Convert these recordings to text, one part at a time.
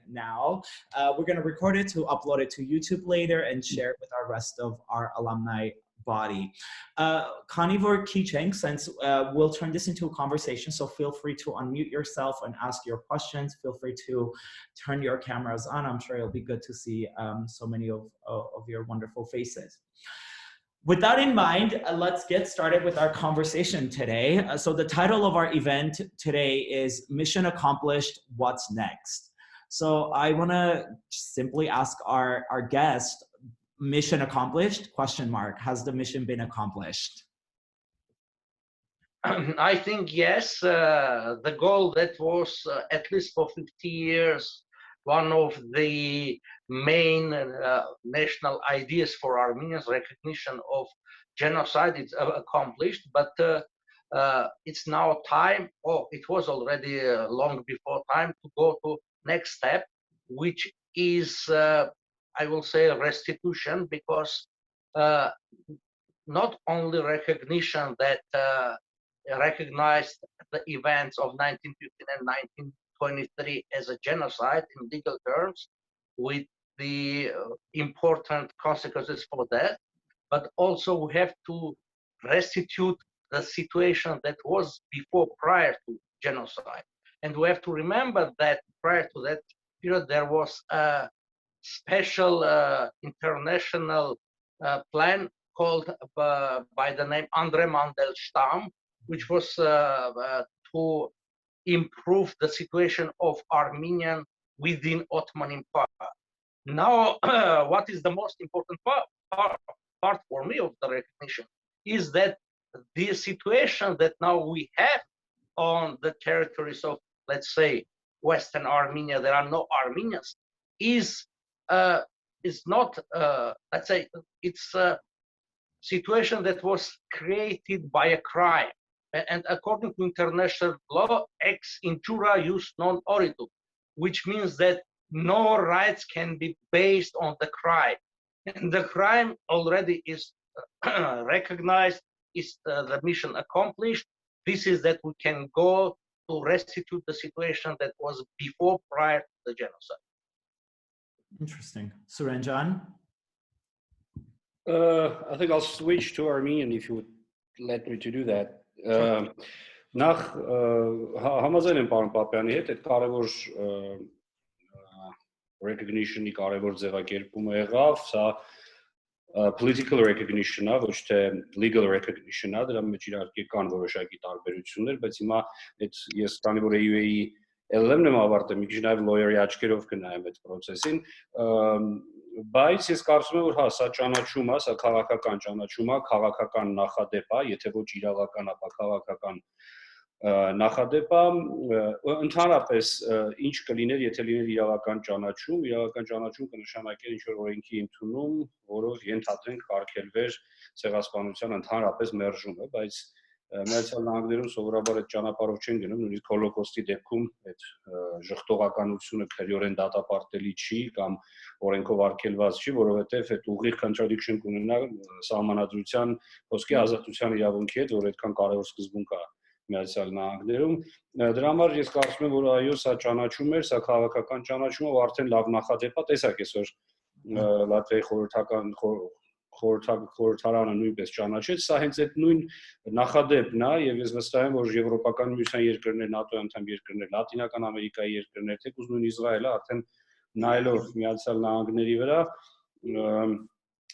now. We're going to record it to upload it to YouTube later and share it with our rest of our alumni body. Carnivore Keychain, since we'll turn this into a conversation, so feel free to unmute yourself and ask your questions. Feel free to turn your cameras on. I'm sure it'll be good to see so many of your wonderful faces. With that in mind, let's get started with our conversation today. So the title of our event today is Mission Accomplished, What's Next? So I want to simply ask our guest, mission accomplished, ? Has the mission been accomplished? I think yes, the goal that was at least for 50 years, one of the main national ideas for Armenians, recognition of genocide, it's accomplished, but it's now time, it was already long before time to go to next step, which is, I will say, restitution, because not only recognition that recognized the events of 1915 and 1923 as a genocide in legal terms, with the important consequences for that, but also we have to restitute the situation that was before, prior to genocide. And we have to remember that prior to that period, there was a special international plan called by the name Andre Mandelstam, which was to improve the situation of Armenian within Ottoman Empire. Now, what is the most important part for me of the recognition is that the situation that now we have on the territories of, let's say, Western Armenia, there are no Armenians, is not, let's say, it's a situation that was created by a crime. And according to international law, ex injura jus non oritur, which means that no rights can be based on the crime. And the crime already is recognized, is the mission accomplished. This is that we can go to restitute the situation that was before, prior to the genocide. Interesting. Suranjan? I think I'll switch to Armenian if you would let me to do that. Նախ համաձայն եմ պարոն Պապյանի հետ, այդ կարևոր recognition-ի կարևոր ձևակերպումը եղավ, սա political recognition-ա, ոչ թե legal recognition-ա, դրա մեջ իհարկե կան որոշակի տարբերություններ, բայց հիմա այդ ես քանի որ AUA-ի LLM-ն եմ ավարտել, մի քիչ նաև lawyer-ի աչքերով կնայեմ այդ process-ին, բայց ես կարծում եմ որ հա, սա ճանաչում է, սա քաղաքական ճանաչում է, քաղաքական նախադեպ է, եթե ոչ իրավական, ապա քաղաքական նախադեպ է, ընդհանրապես ինչ կլիներ, եթե լիներ իրավական ճանաչում կնշանակեր ինչ որ օրենքի ընդունում, որով ենթադրենք կարգելվեր ցեղասպանության ընդհանրապես մերժումը, բայց Միացյալ Նահանգներում սովորաբար այդ ճանապարհով չեն գնում, նույնիսկ հոլոկոստի դեպքում այդ ժխտողականությունը քրեորեն դատապարտելի չի կամ օրենքով արգելված չի, որովհետև այդ ուղիղ contradiction կունենա սահմանադրության խոսքի ազատության իրավունքի հետ, որ այդքան կարևոր սկզբունք է Միացյալ Նահանգներում։ Դրա համար ես կարծում եմ, որ այո, սա ճանաչում էր, սա քաղաքական ճանաչում է, արդեն լավ նախադեպ է, տեսակ այսօր Լատվիայի խորհրդարանը նույնպես ճանաչեց, սա հենց այդ նույն նախադեպն է, եւ ես վստահ եմ, որ Եվրոպական միության երկրներ, ՆԱՏՕ անդամ երկրներ, Լատինական Ամերիկայի երկրներ, թեկուզ նույն Իսրայելը արդեն նայելով Միացյալ Նահանգների վրա,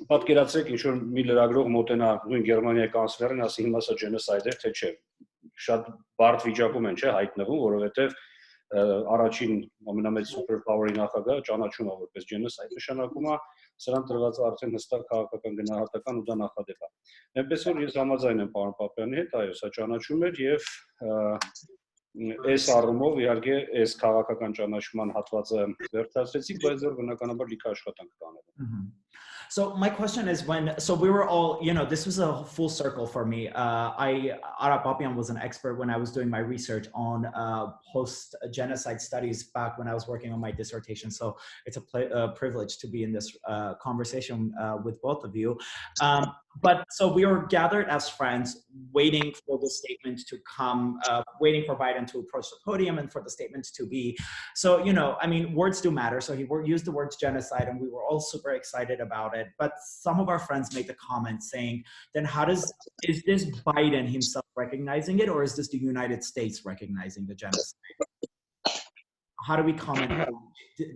պատկերացրեք ինչ որ մի լրագրող մոտենա նույն Գերմանիայի կանցլերին, ասի հիմա սա genocide է, թե չէ։ Շատ բարդ վիճակում են, չէ, հայտնվում, որովհետեւ առաջին ամենամեծ superpower-ի նախագահը ճանաչում է որպես genocide, նշանակում է սրան տրված արդեն հստակ քաղաքական գնահատական ու դա նախադեպ է։ Այնպես որ ես համաձայն եմ պարոն Պապյանի հետ, այո, սա ճանաչում էր եւ այս առումով իհարկե այս քաղաքական ճանաչման հատվածը վերջացրեցիք, բայց դեռ բնականաբար լիքը աշխատանք կա անելու։ So my question is so we were all, this was a full circle for me. Arap Apian was an expert when I was doing my research on post-genocide studies back when I was working on my dissertation. So it's a privilege to be in this conversation with both of you. But so we were gathered as friends, waiting for the statement to come, waiting for Biden to approach the podium and for the statement to be. So, I mean, words do matter. So he used the words genocide and we were all super excited about it. But some of our friends made the comment saying, then is this Biden himself recognizing it, or is this the United States recognizing the genocide? How do we comment?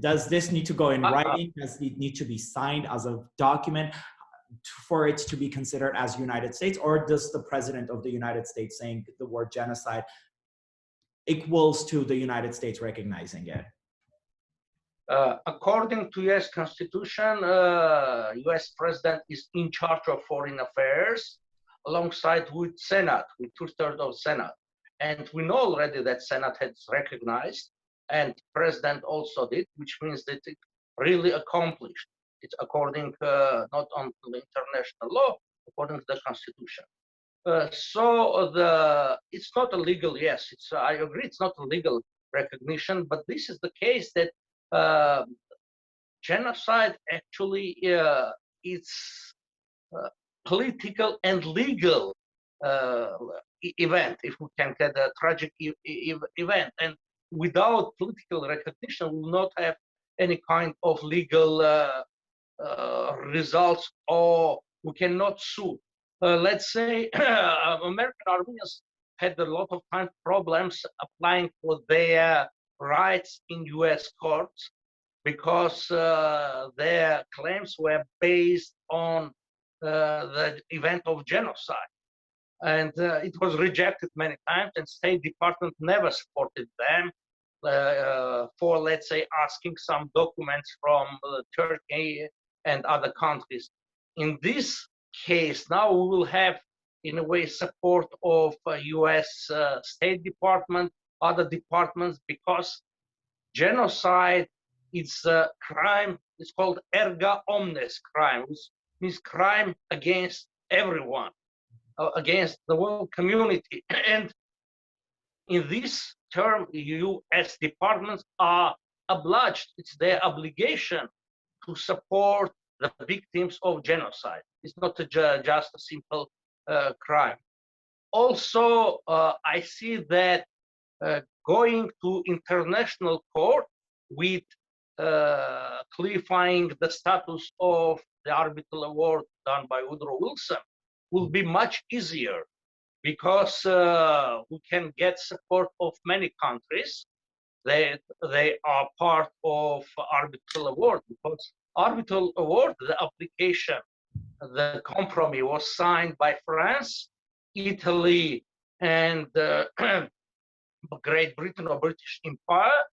Does this need to go in writing? Does it need to be signed as a document for it to be considered as United States, or does the president of the United States saying the word genocide equals to the United States recognizing it? According to U.S. Constitution, U.S. President is in charge of foreign affairs alongside with Senate, with 2/3 of Senate. And we know already that Senate has recognized, and President also did, which means that it really accomplished. It's according not on the international law, according to the Constitution. It's not a legal, yes, I agree, it's not a legal recognition, but this is the case that genocide actually it's political and legal event, if we can get a tragic event. And without political recognition, we will not have any kind of legal results, or we cannot sue. Let's say American Armenians had a lot of time problems applying for their rights in U.S. courts because their claims were based on the event of genocide. And it was rejected many times, and State Department never supported them for, let's say, asking some documents from Turkey and other countries. In this case, now we will have, in a way, support of U.S. State Department, other departments, because genocide is a crime. It's called erga omnes crime, which means crime against everyone, against the whole community. And in this term, U.S. departments are obliged, it's their obligation to support the victims of genocide. It's not just a simple crime. Also, I see that going to international court with clarifying the status of the arbitral award done by Woodrow Wilson will be much easier, because we can get support of many countries that they are part of arbitral award, because arbitral award, the application, the compromise was signed by France, Italy, and Great Britain or British Empire.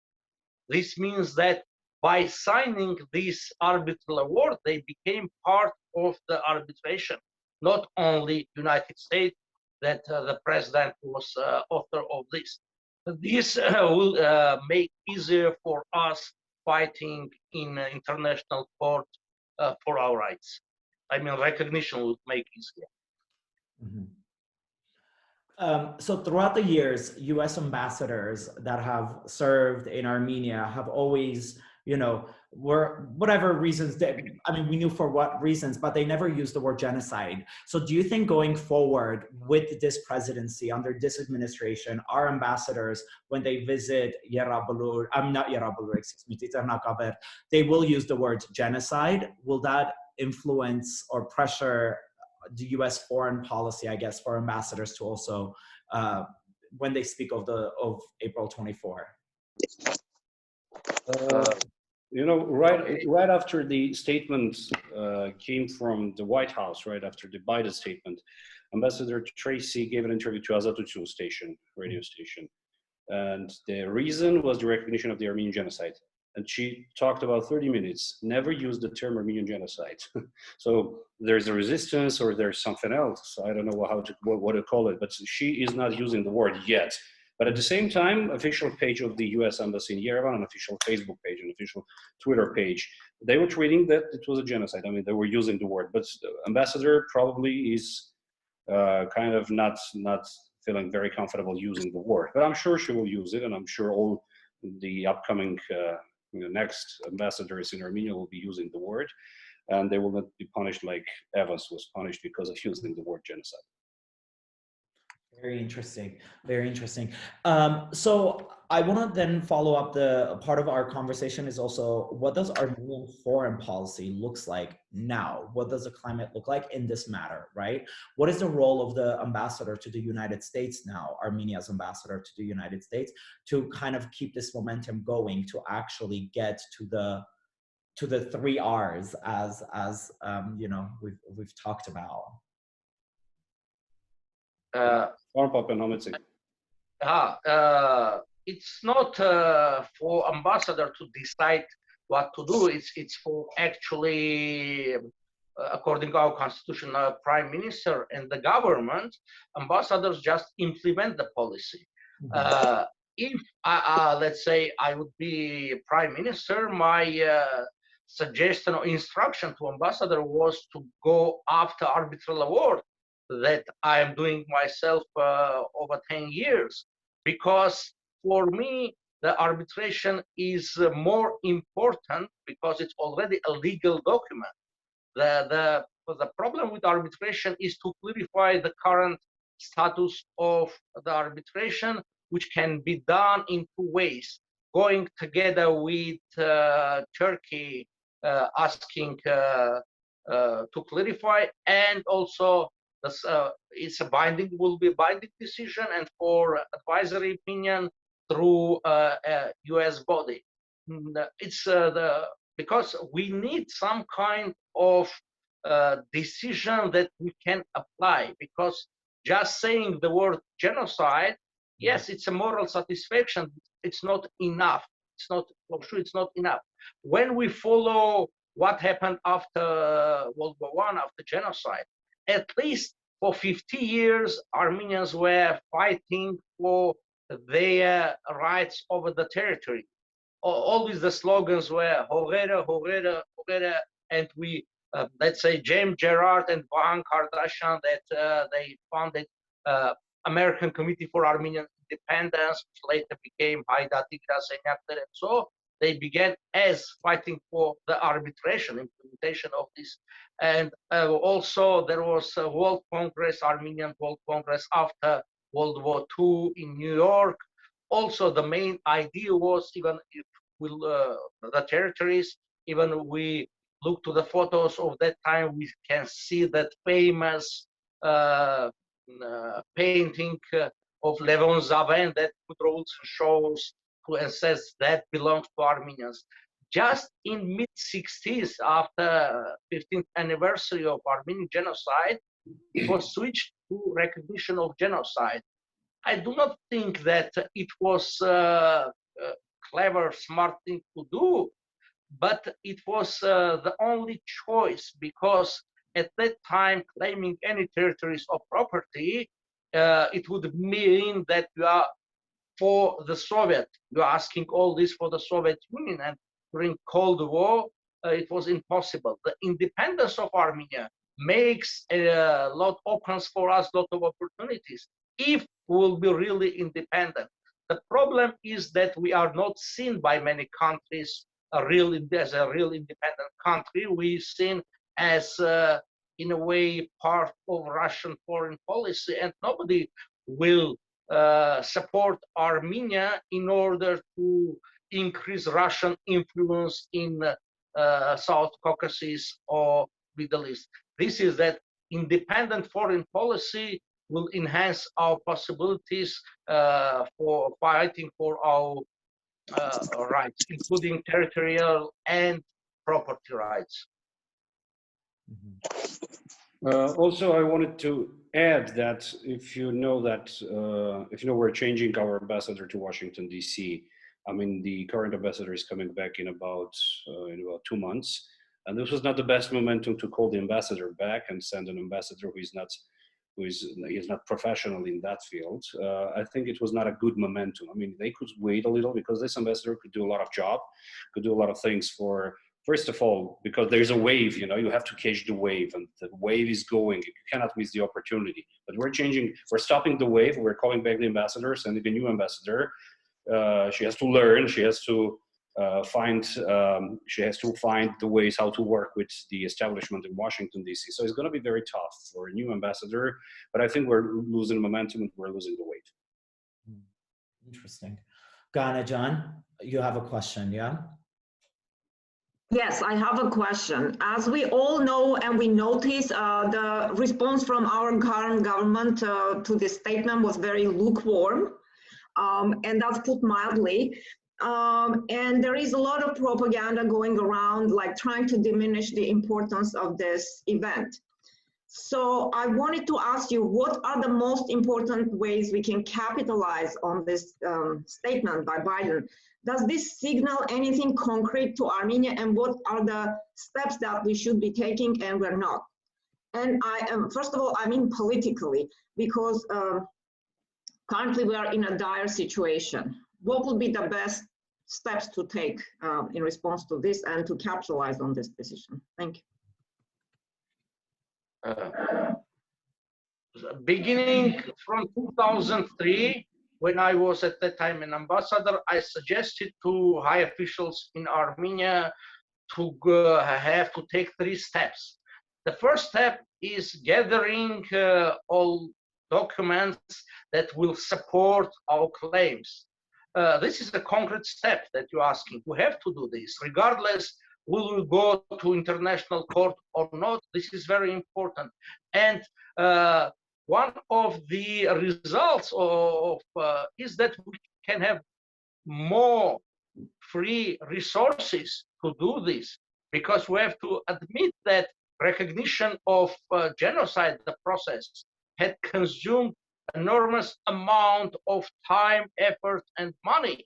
This means that by signing this arbitral award, they became part of the arbitration, not only United States, that the president was author of this. This will make easier for us fighting in international court for our rights. I mean, recognition will make easier. Mm-hmm. So throughout the years, U.S. ambassadors that have served in Armenia have always, were whatever reasons we knew for what reasons, but they never used the word genocide. So do you think going forward with this presidency, under this administration, our ambassadors, when they visit Tizernakaber, they will use the word genocide? Will that influence or pressure the U.S. foreign policy, I guess, for ambassadors to also, when they speak of April 24? Right after the statement came from the White House, right after the Biden statement, Ambassador Tracy gave an interview to Azatutu radio station, and the reason was the recognition of the Armenian genocide. And she talked about 30 minutes, never used the term Armenian genocide. So there's a resistance, or there's something else. I don't know what to call it, but she is not using the word yet. But at the same time, official page of the US Embassy in Yerevan, an official Facebook page, an official Twitter page, they were treating that it was a genocide. I mean, they were using the word, but the ambassador probably is kind of not feeling very comfortable using the word. But I'm sure she will use it, and I'm sure all the upcoming next ambassadors in Armenia will be using the word, and they will not be punished like Evans was punished because of using the word genocide. Very interesting. Very interesting. So I want to then follow up. The part of our conversation is also, what does Armenian foreign policy looks like now? What does the climate look like in this matter, right? What is the role of the ambassador to the United States now, Armenia's ambassador to the United States, to kind of keep this momentum going, to actually get to the 3 R's as you know, we've talked about. It's not for ambassador to decide what to do. It's for actually, according to our constitution, prime minister and the government. Ambassadors just implement the policy. Mm-hmm. If let's say I would be prime minister, my suggestion or instruction to ambassador was to go after arbitral award that I am doing myself over 10 years, because for me the arbitration is more important because it's already a legal document. The problem with arbitration is to clarify the current status of the arbitration, which can be done in 2 ways: going together with Turkey, asking to clarify, and also will be a binding decision, and for advisory opinion through a US body. It's because we need some kind of decision that we can apply, because just saying the word genocide, yes, it's a moral satisfaction. It's not enough. It's not, for sure, it's not enough. When we follow what happened after World War I, after genocide, at least for 50 years, Armenians were fighting for their rights over the territory. Always the slogans were "Horera, Horera, Horera," and we, let's say, James Gerard and Vahan Kardashian, that they founded American Committee for Armenian Independence, which later became Hayda Tigras and so. They began as fighting for the arbitration, implementation of this. And also there was a World Congress, Armenian World Congress after World War II in New York. Also the main idea was, even if the territories, even we look to the photos of that time, we can see that famous painting of Levon Zaven that Kudrol's shows and says that belongs to Armenians. Just in mid-60s, after 15th anniversary of Armenian genocide, it was switched to recognition of genocide. I do not think that it was a clever, smart thing to do, but it was the only choice, because at that time, claiming any territories or property, it would mean that you are for the Soviet. You're asking all this for the Soviet Union, and during Cold War, it was impossible. The independence of Armenia makes a lot, opens for us a lot of opportunities if we will be really independent. The problem is that we are not seen by many countries as a real independent country. We're seen as, in a way, part of Russian foreign policy, and nobody will support Armenia in order to increase Russian influence in South Caucasus or Middle East. This is that independent foreign policy will enhance our possibilities for fighting for our rights, including territorial and property rights. Also, I wanted to add that if you know we're changing our ambassador to Washington D.C. I mean, the current ambassador is coming back in about 2 months, and this was not the best momentum to call the ambassador back and send an ambassador who is not is not professional in that field, I think it was not a good momentum. I mean, they could wait a little because this ambassador could do a lot of job, could do a lot of things for, first of all, because there's a wave, you know, you have to catch the wave, and the wave is going, you cannot miss the opportunity. But we're stopping the wave, we're calling back the ambassador, sending a new ambassador. She has to learn, she has to find the ways how to work with the establishment in Washington, D.C. So it's going to be very tough for a new ambassador, but I think we're losing momentum and we're losing the weight. Interesting. Ghana, John, you have a question, yeah? Yes, I have a question. As we all know and we notice, the response from our current government to this statement was very lukewarm, and that's put mildly. And there is a lot of propaganda going around, like trying to diminish the importance of this event. So I wanted to ask you, what are the most important ways we can capitalize on this statement by Biden? Does this signal anything concrete to Armenia, and what are the steps that we should be taking and we're not? And first of all, I mean politically, because currently we are in a dire situation. What would be the best steps to take in response to this and to capitalize on this decision? Thank you. Beginning from 2003, when I was at that time an ambassador, I suggested to high officials in Armenia to have to take 3 steps. The first step is gathering all documents that will support our claims. This is a concrete step that you're asking. We have to do this, regardless will we go to international court or not. This is very important. And one of the results of is that we can have more free resources to do this, because we have to admit that recognition of genocide, the process, had consumed enormous amount of time, effort, and money.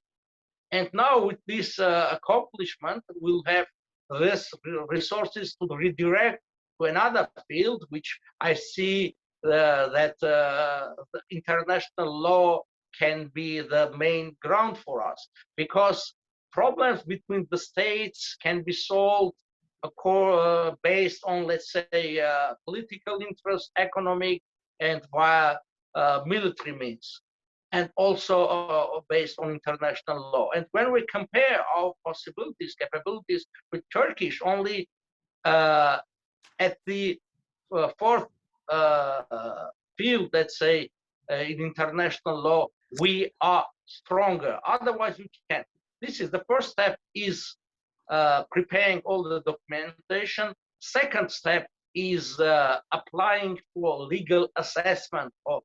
And now with this accomplishment, we'll have less resources to redirect to another field, which I see that the international law can be the main ground for us, because problems between the states can be solved based on, let's say, political interest, economic, and via military means, and also based on international law. And when we compare our possibilities, capabilities with Turkish, only at the fourth field, let's say, in international law, we are stronger. Otherwise, we can't. This is the first step, is preparing all the documentation. Second step is applying for legal assessment of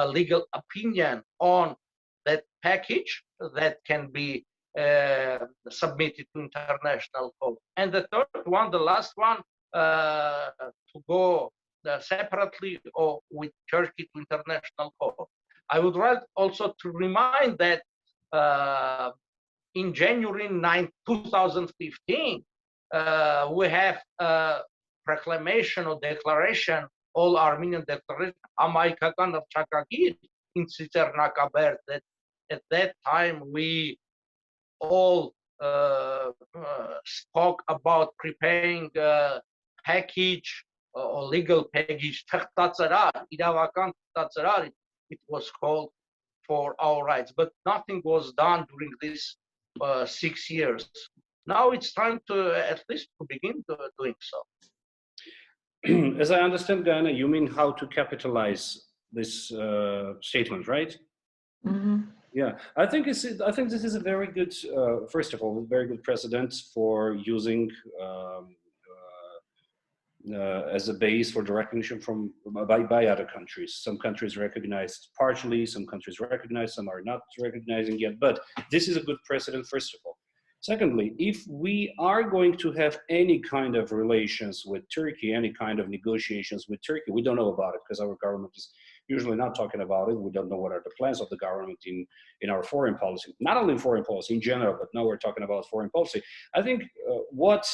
legal opinion on that package that can be submitted to international court. And the third one, the last one, to go separately or with Turkey to international court. I would like also to remind that in January 9, 2015, we have a Proclamation of Declaration, all Armenian Declaration, Ամայքական Չակագիր in Tsitsernakaberd, that at that time we all spoke about preparing a package or legal package, it was called, for our rights, but nothing was done during these 6 years. Now it's time to at least to begin doing so. As I understand, Diana, you mean how to capitalize this statement, right? Mm-hmm. Yeah, I think this is a very good, first of all, a very good precedent for using as a base for the recognition by other countries. Some countries recognize partially, some countries recognize, some are not recognizing yet. But this is a good precedent, first of all. Secondly, if we are going to have any kind of relations with Turkey, any kind of negotiations with Turkey, we don't know about it because our government is usually not talking about it. We don't know what are the plans of the government in our foreign policy, not only in foreign policy in general, but now we're talking about foreign policy. I think what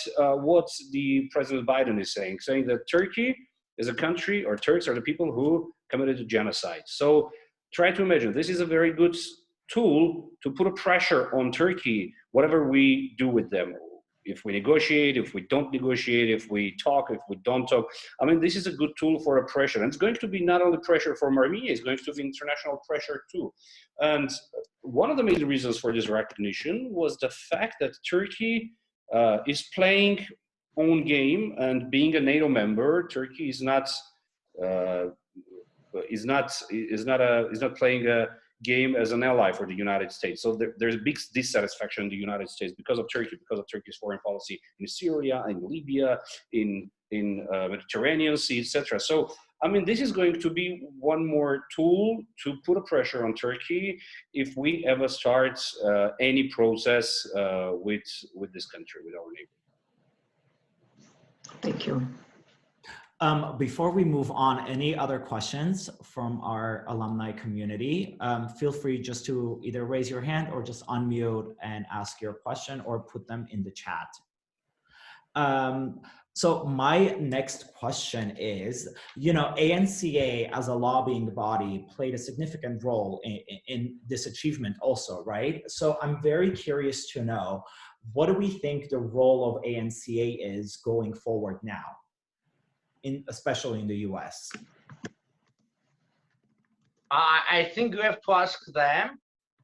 the President Biden is saying that Turkey is a country, or Turks are the people who committed genocide. So try to imagine, this is a very good tool to put a pressure on Turkey, whatever we do with them. If we negotiate, if we don't negotiate, if we talk, if we don't talk. I mean, this is a good tool for a pressure. And it's going to be not only pressure from Armenia, it's going to be international pressure too. And one of the main reasons for this recognition was the fact that Turkey is playing own game, and being a NATO member, Turkey is not playing a game as an ally for the United States. So there's big dissatisfaction in the United States because of Turkey's foreign policy in Syria, in Libya, in Mediterranean Sea, etc. So I mean, this is going to be one more tool to put a pressure on Turkey if we ever start any process with this country, with our neighbor. Thank you. Before we move on, any other questions from our alumni community? Feel free just to either raise your hand or just unmute and ask your question, or put them in the chat. So my next question is, you know, ANCA as a lobbying body played a significant role in this achievement also, right? So I'm very curious to know, what do we think the role of ANCA is going forward now, especially in the US? I think you have to ask them,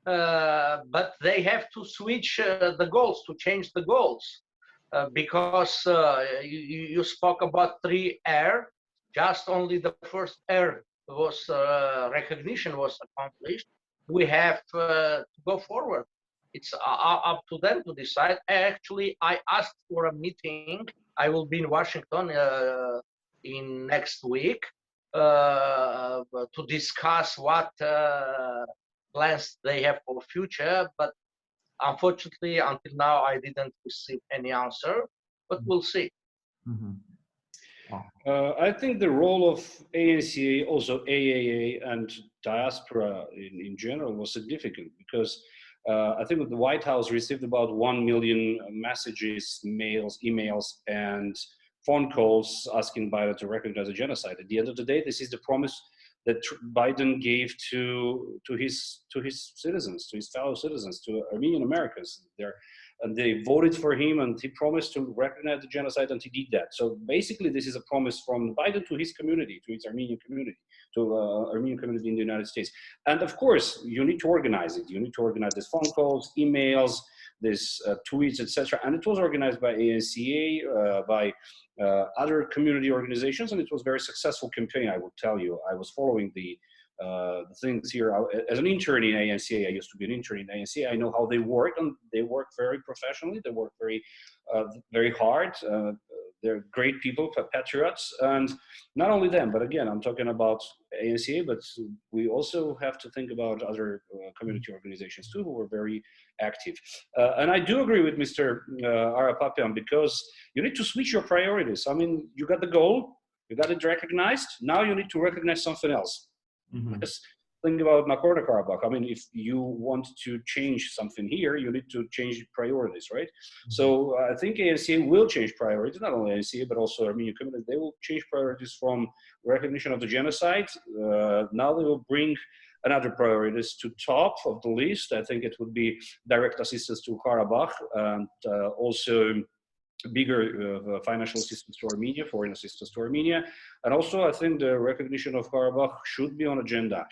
but they have to switch the goals, to change the goals. Because you spoke about 3R, just only the first R was recognition was accomplished. We have to go forward. It's up to them to decide. Actually, I asked for a meeting. I will be in Washington in next week to discuss what plans they have for future, but unfortunately, until now, I didn't receive any answer, but we'll see. Mm-hmm. I think the role of ANCA, also AAA, and diaspora in general was significant, because I think the White House received about 1 million messages, mails, emails, and phone calls asking Biden to recognize a genocide. At the end of the day, this is the promise that Biden gave to his citizens, to his fellow citizens, to Armenian Americans there, and they voted for him, and he promised to recognize the genocide, and he did that. So basically, this is a promise from Biden to his community, to his Armenian community, to Armenian community in the United States. And of course, you need to organize it. You need to organize these phone calls, emails, these tweets, etc. And it was organized by ANCA, by other community organizations, and it was a very successful campaign, I will tell you. I was following the things here. As an intern in ANCA, I used to be an intern in ANCA. I know how they work, and they work very professionally. They work very hard. They're great people, patriots, and not only them, but again, I'm talking about ANCA, but we also have to think about other community organizations too, who were very active. And I do agree with Mr. Arapapian, because you need to switch your priorities. I mean, you got the goal, you got it recognized, now you need to recognize something else. Mm-hmm. Just think about Nagorno-Karabakh. I mean, if you want to change something here, you need to change priorities, right? Mm-hmm. So I think ANCA will change priorities, not only ANCA, but also Armenian community. They will change priorities from recognition of the genocide. Now they will bring another priorities to top of the list. I think it would be direct assistance to Karabakh, and also bigger financial assistance to Armenia, foreign assistance to Armenia. And also, I think the recognition of Karabakh should be on agenda,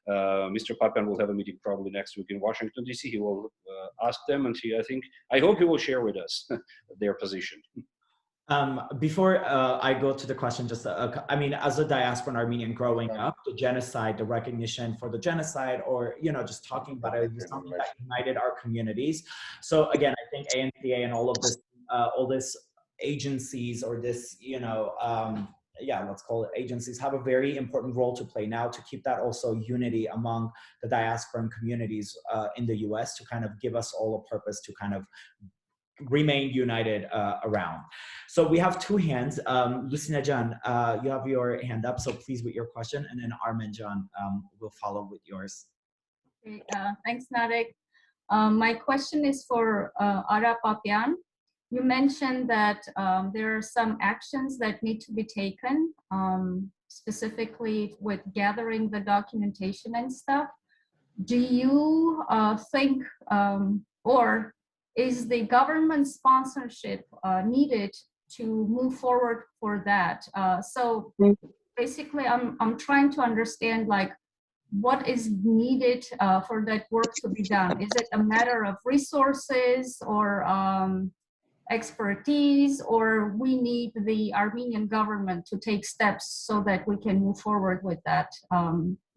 Mr. Papian will have a meeting probably next week in Washington, D.C. He will ask them, and I hope he will share with us their position. Before I go to the question, just I mean, as a diaspora Armenian growing up, the genocide, the recognition for the genocide, or just talking about it is something that united our communities. So again, I think ANCA and all this agencies, or this let's call it agencies, have a very important role to play now to keep that also unity among the diasporan communities in the US, to kind of give us all a purpose to kind of remain united around. So we have two hands. Lucina Can, you have your hand up, so please with your question, and then Armen Can will follow with yours. Okay, thanks, Narek. My question is for Arapapian. You mentioned that there are some actions that need to be taken specifically with gathering the documentation and stuff. Do you think, or is the government sponsorship needed to move forward for that? So basically, I'm trying to understand, like, what is needed for that work to be done? Is it a matter of resources or expertise, or we need the Armenian government to take steps so that we can move forward with that,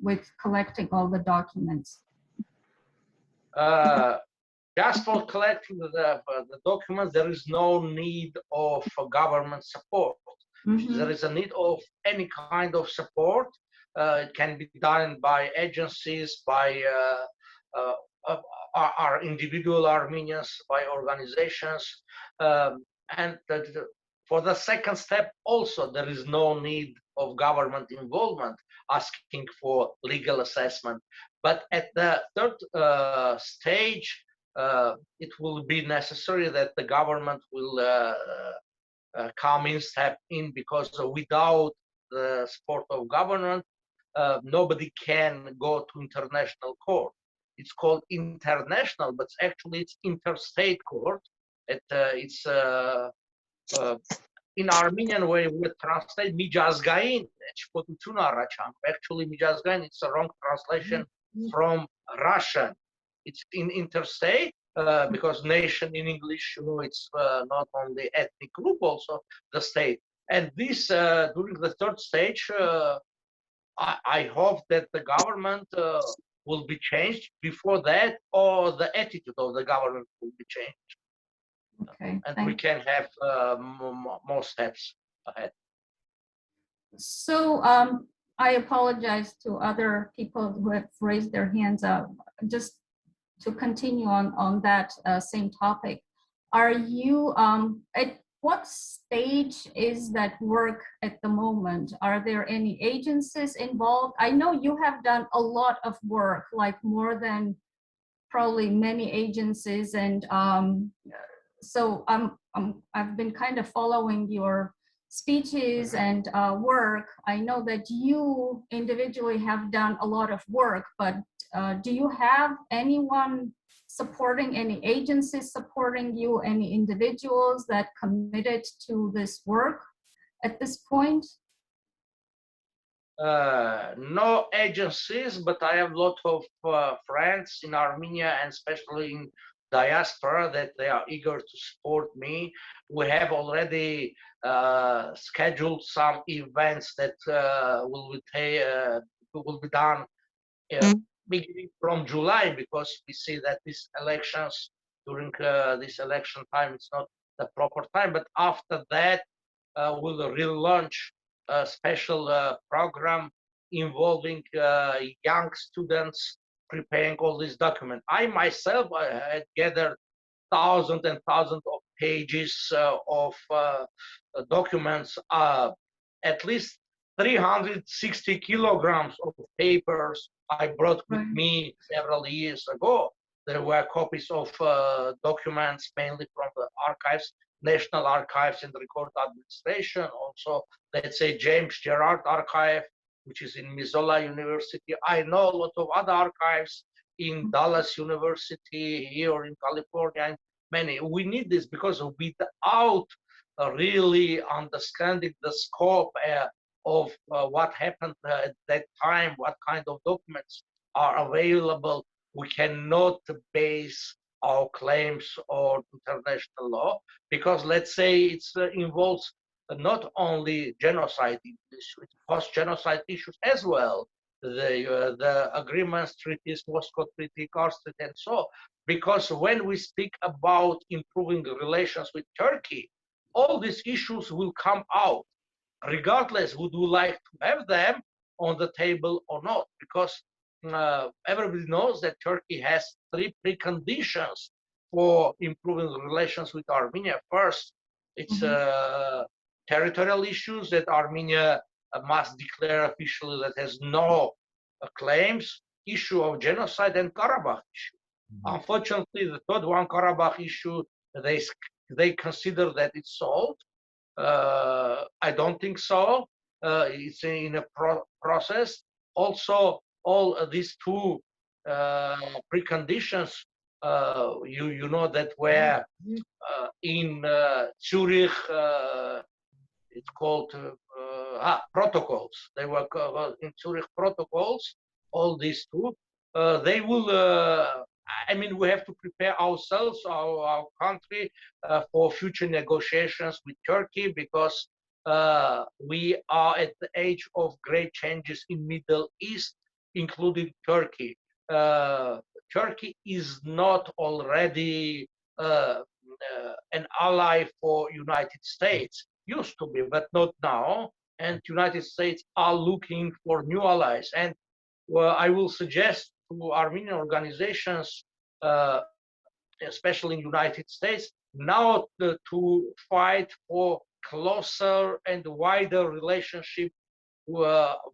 with collecting all the documents? Just for collecting the documents, there is no need of government support. Mm-hmm. There is a need of any kind of support. It can be done by agencies, by our individual Armenians, by organizations. And for the second step, also, there is no need of government involvement, asking for legal assessment. But at the third stage, it will be necessary that the government will come in, step in, because without the support of government, nobody can go to international court. It's called international, but actually it's interstate court. It's in Armenian way we translate միջազգային. Actually, միջազգային, it's a wrong translation from Russian. It's in interstate because nation in English, you know, it's not only ethnic group, also the state. And this during the third stage, I hope that the government will be changed before that, or the attitude of the government will be changed. Okay. And we can have more steps ahead. So I apologize to other people who have raised their hands up. Just to continue on that same topic, are you at what stage is that work at the moment? Are there any agencies involved? I know you have done a lot of work, like more than probably many agencies, and so I've been kind of following your speeches and work. I know that you individually have done a lot of work, but do you have anyone supporting, any agencies supporting you, any individuals that committed to this work at this point? No agencies, but I have a lot of friends in Armenia, and especially in diaspora, that they are eager to support me. We have already scheduled some events that will be done beginning from July, because we see that these elections, during this election time, it's not the proper time. But after that, we'll relaunch a special program involving young students preparing all these documents. I myself had gathered thousands and thousands of pages of documents, at least 360 kilograms of papers I brought with me several years ago. There were copies of documents, mainly from the archives, National Archives and Record Administration, also, let's say, James Gerard Archive, which is in Missoula University. I know a lot of other archives in Dallas University, here in California, and many. We need this because without really understanding the scope of what happened at that time, what kind of documents are available, we cannot base our claims on international law, because let's say it involves not only genocide issues, post-genocide issues as well, the agreements, treaties, Moscow Treaty, Kars Treaty, and so on. Because when we speak about improving relations with Turkey, all these issues will come out, regardless would we like to have them on the table or not, because everybody knows that Turkey has three preconditions for improving relations with Armenia. First, it's territorial issues that Armenia must declare officially that has no claims, issue of genocide, and Karabakh issue. Unfortunately, the third one, Karabakh issue, they consider that it's solved. I don't think so. It's in a process. Also, all these two preconditions, you know that were in Zurich, it's called protocols. They were in Zurich protocols. All these two, they will. I mean, we have to prepare ourselves, our country, for future negotiations with Turkey, because we are at the age of great changes in Middle East, including Turkey. Turkey is not already an ally for United States. Used to be, but not now. And United States are looking for new allies. And I will suggest to Armenian organizations, especially in United States, now to fight for closer and wider relationship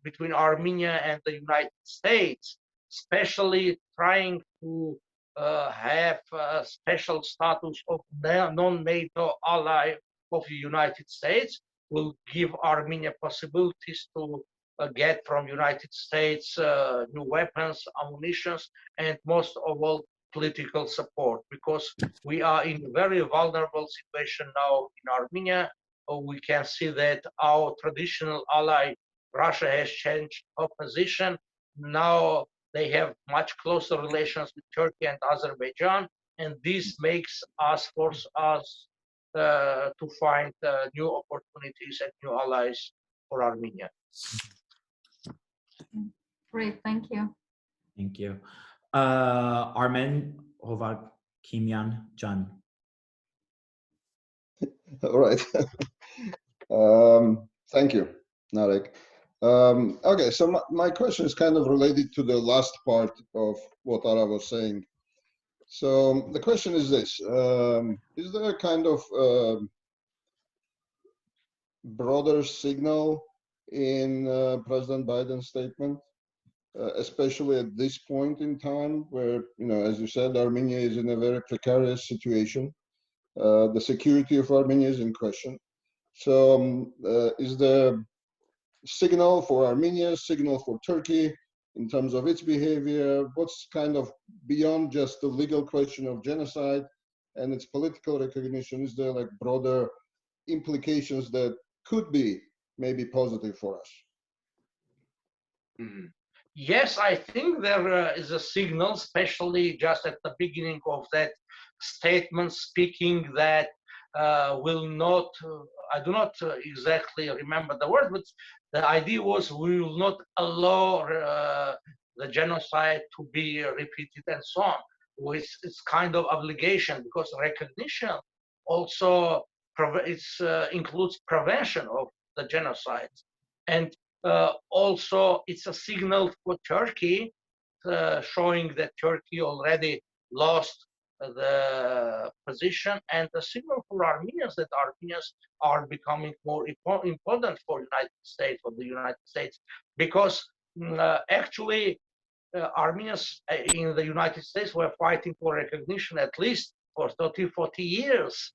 between Armenia and the United States, especially trying to have a special status of non-NATO ally of the United States will give Armenia possibilities to get from United States new weapons, ammunitions, and most of all political support, because we are in a very vulnerable situation now in Armenia. We can see that our traditional ally Russia has changed her position. Now they have much closer relations with Turkey and Azerbaijan, and this makes us, force us to find new opportunities and new allies for Armenia. Great, thank you. Thank you. Armen Hovakimian Can. All right. Thank you, Narek. Okay, so my question is kind of related to the last part of what Ara was saying. So the question is this: is there a kind of broader signal in President Biden's statement, especially at this point in time, where, you know, as you said, Armenia is in a very precarious situation. The security of Armenia is in question. So is the signal for Armenia, signal for Turkey in terms of its behavior? What's kind of beyond just the legal question of genocide and its political recognition? Is there like broader implications that could be maybe positive for us? Yes, I think there is a signal, especially just at the beginning of that statement, speaking that will not, I do not exactly remember the word, but the idea was we will not allow the genocide to be repeated and so on, which is kind of obligation, because recognition also includes prevention of the genocide. And also, it's a signal for Turkey, showing that Turkey already lost the position, and a signal for Armenians that Armenians are becoming more important for United States, for the United States, because actually Armenians in the United States were fighting for recognition at least for 30, 40 years,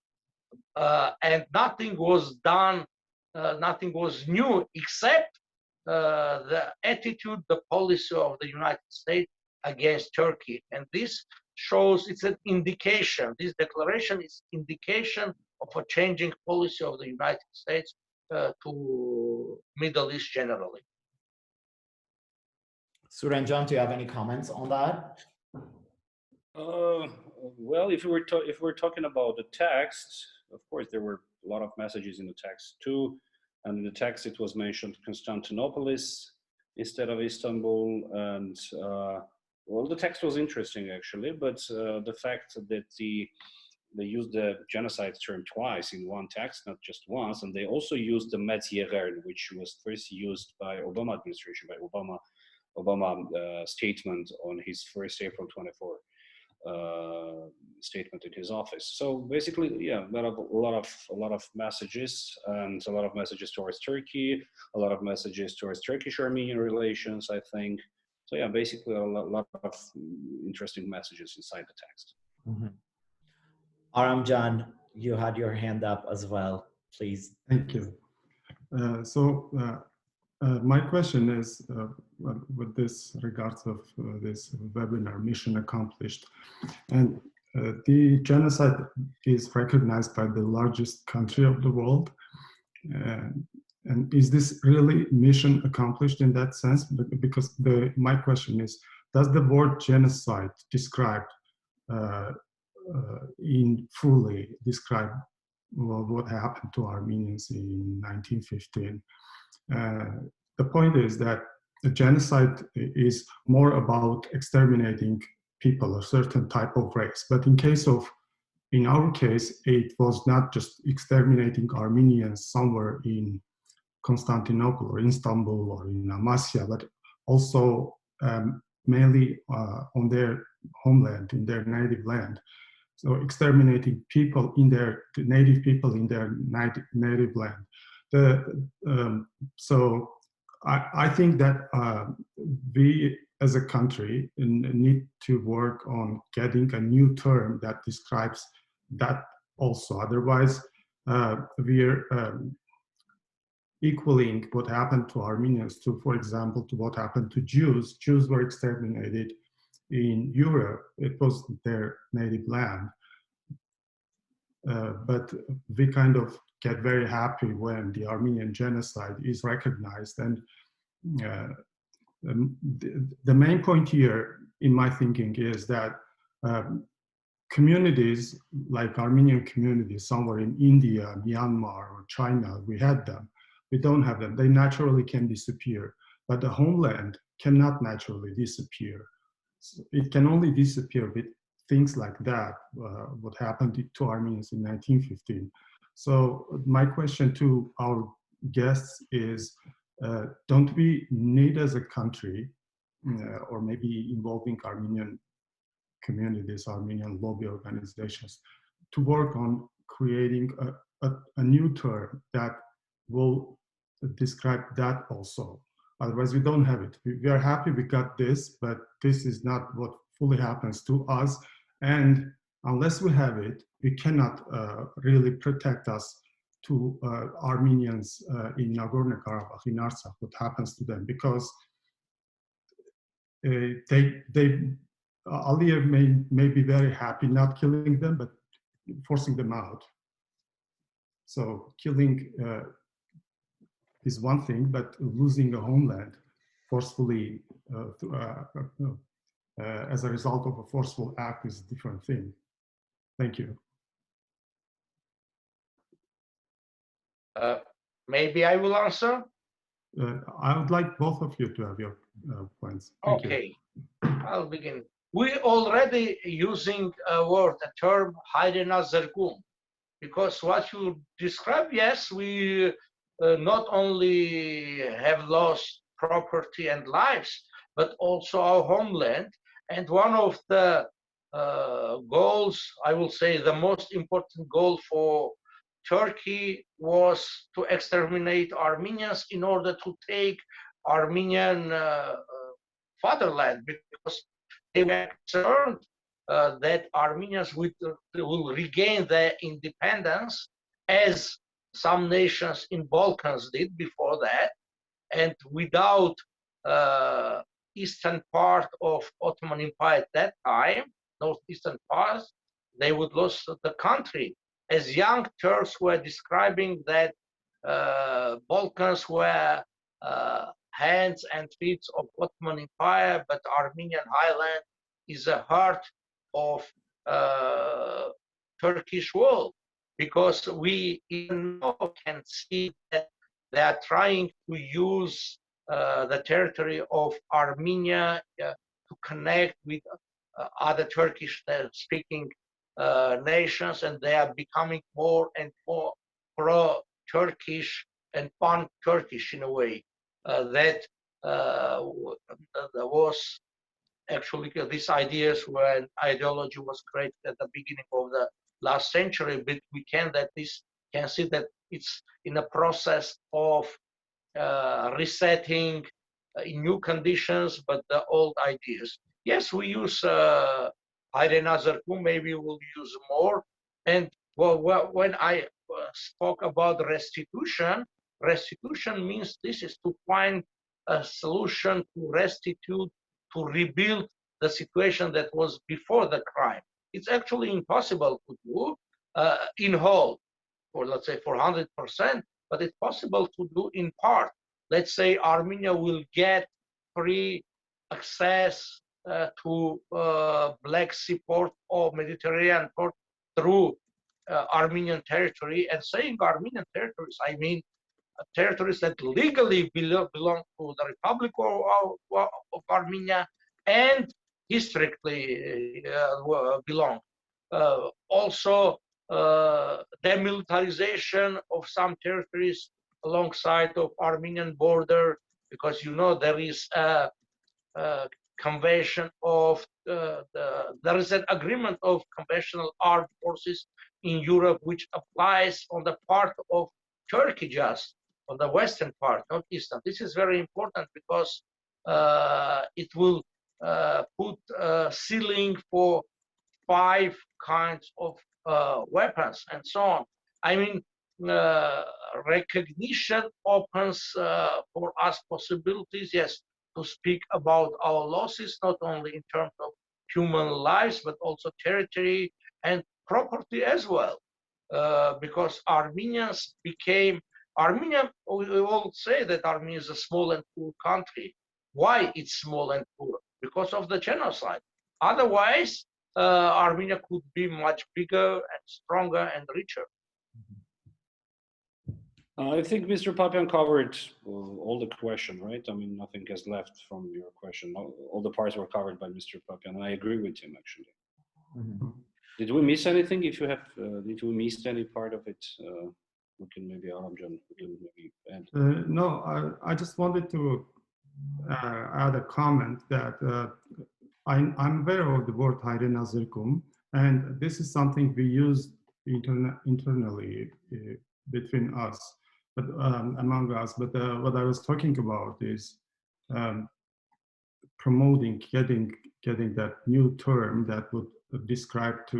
and nothing was done, nothing was new except the attitude, the policy of the United States against Turkey. And this shows, it's an indication, this declaration is indication of a changing policy of the United States to Middle East generally. Suranjan, do you have any comments on that? Well, if we're talking about the text, of course, there were a lot of messages in the text too. And in the text, it was mentioned Constantinopolis instead of Istanbul. And well, the text was interesting actually, but the fact that they used the genocide term twice in one text, not just once, and they also used the Metz-Yeghern, which was first used by Obama administration, by Obama statement on his first April 24 statement in his office. So basically, yeah, a lot of messages, and a lot of messages towards Turkey, a lot of messages towards Turkish-Armenian relations, I think. So yeah, basically a lot of interesting messages inside the text. Mm-hmm. Aramjan, you had your hand up as well, please. Thank you. My question is, with this regards of this webinar, mission accomplished, and the genocide is recognized by the largest country of the world. And is this really mission accomplished in that sense? Because my question is, does the word genocide fully describe what happened to Armenians in 1915? The point is that the genocide is more about exterminating people, a certain type of race. But in our case, it was not just exterminating Armenians somewhere in Constantinople or Istanbul or in Amasya, but also mainly on their homeland, in their native land. So exterminating people native people in their native land. So I think that we as a country need to work on getting a new term that describes that also. Otherwise, we're equaling what happened to Armenians to, for example, to what happened to Jews. Jews were exterminated in Europe. It was their native land. But we kind of get very happy when the Armenian genocide is recognized. And the main point here, in my thinking, is that communities like Armenian communities somewhere in India, Myanmar, or China, we had them. We don't have them. They naturally can disappear. But the homeland cannot naturally disappear. So it can only disappear with things like that, what happened to Armenians in 1915. So my question to our guests is, don't we need as a country, or maybe involving Armenian communities, Armenian lobby organizations, to work on creating a new term that will describe that also? Otherwise, we don't have it. We are happy we got this, but this is not what fully happens to us. And unless we have it, we cannot really protect us to Armenians in Nagorno-Karabakh, in Artsakh, what happens to them, because Aliyev may be very happy not killing them, but forcing them out. So killing is one thing, but losing a homeland forcefully as a result of a forceful act is a different thing. Thank you. Maybe I will answer. I would like both of you to have your points. Thank Okay, you. I'll begin. We already using a term, Hayrena Zergun, because what you describe, yes, we not only have lost property and lives, but also our homeland. And one of the goals, I will say the most important goal for Turkey was to exterminate Armenians in order to take Armenian fatherland, because they were concerned that Armenians will regain their independence, as some nations in Balkans did before that, and without eastern part of Ottoman Empire at that time, northeastern part, they would lose the country. As young Turks were describing that Balkans were hands and feet of Ottoman Empire, but Armenian highland is the heart of Turkish world, because we even now can see that they are trying to use the territory of Armenia to connect with other Turkish-speaking nations, and they are becoming more and more pro-Turkish and pan-Turkish in a way. That was actually these ideas when ideology was created at the beginning of the last century, but we can see that it's in a process of resetting in new conditions, but the old ideas. Yes, we use Hayrena Zergun, maybe we'll use more. And when I spoke about restitution, restitution means this is to find a solution to restitute, to rebuild the situation that was before the crime. It's actually impossible to do in whole, or let's say for 100%, but it's possible to do in part. Let's say Armenia will get free access to Black Sea port or Mediterranean port through Armenian territory. And saying Armenian territories, I mean territories that legally belong to the Republic of Armenia and historically belong. Also, demilitarization of some territories alongside of Armenian border, because you know there is a convention of there is an agreement of conventional armed forces in Europe which applies on the part of Turkey, just on the western part, not eastern. This is very important because it will put a ceiling for 5 kinds of weapons and so on. I mean, recognition opens for us possibilities, yes, to speak about our losses, not only in terms of human lives, but also territory and property as well. Because Armenians became, Armenia, we all say that Armenia is a small and poor country. Why it's small and poor? Because of the genocide. Otherwise, Armenia could be much bigger and stronger and richer. I think Mr. Papian covered all the question, right? I mean, nothing has left from your question. All the parts were covered by Mr. Papian, and I agree with him, actually. Mm-hmm. Did we miss anything? If you have, did we miss any part of it? We can maybe, Aramjan, we can maybe add. No, I just wanted to add a comment that I'm aware of the word Hayre Nazırkum, and this is something we use internally between us, but among us. But what I was talking about is promoting, getting that new term that would describe to